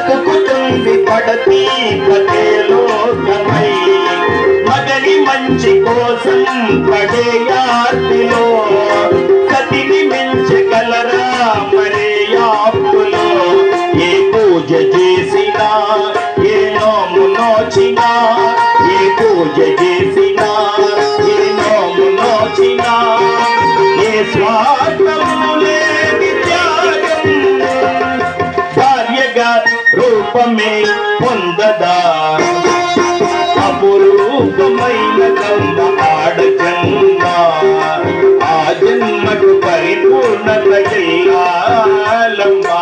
బతుకుతుంది పడతి లోకమై మగని మంచి కోసం పడే యాత్రిలో సతిని మించగలరా మరే యాప్తులో ఏ పూజ చేసినా ఏ నోము నోచినా ఏ పూజ చేసినా ఏ నోము నోచినా ఏ స్వార్థము లేని త్యాగం భార్యగా రూపమే పొందదా అపురూపమైన కమ్మ ఆడ జన్మ ఆ జన్మకు పరిపూర్ణత ఇల్లాలమ్మా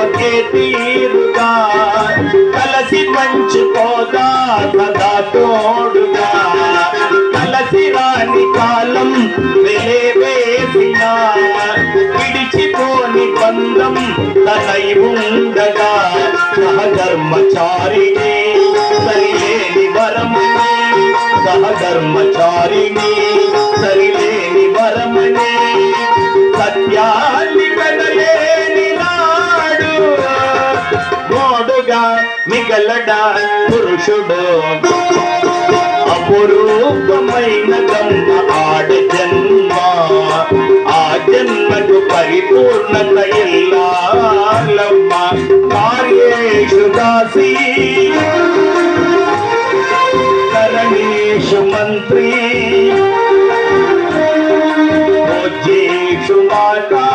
ఒకే తీరుగా కలసి పంచుకోదా సదా తోడుగా కలసి రాని కాలం వెలేవేసిన విడిచిపోని బంధం తనై ఉండగా సహధర్మచారిణి సరిలేని వరమని సహధర్మచారిణి సరిలేని వరమని సత్యాన్ని కదలేని మోడుగా మిగలడా పురుషుడు అపురూపమైన గమ్మ ఆడ జన్మ ఆ జన్మకు పరిపూర్ణత ఇల్లాలమ్మ కార్యేషు దాసీ కరణేషు మంత్రి భోజ్యేషు మాతా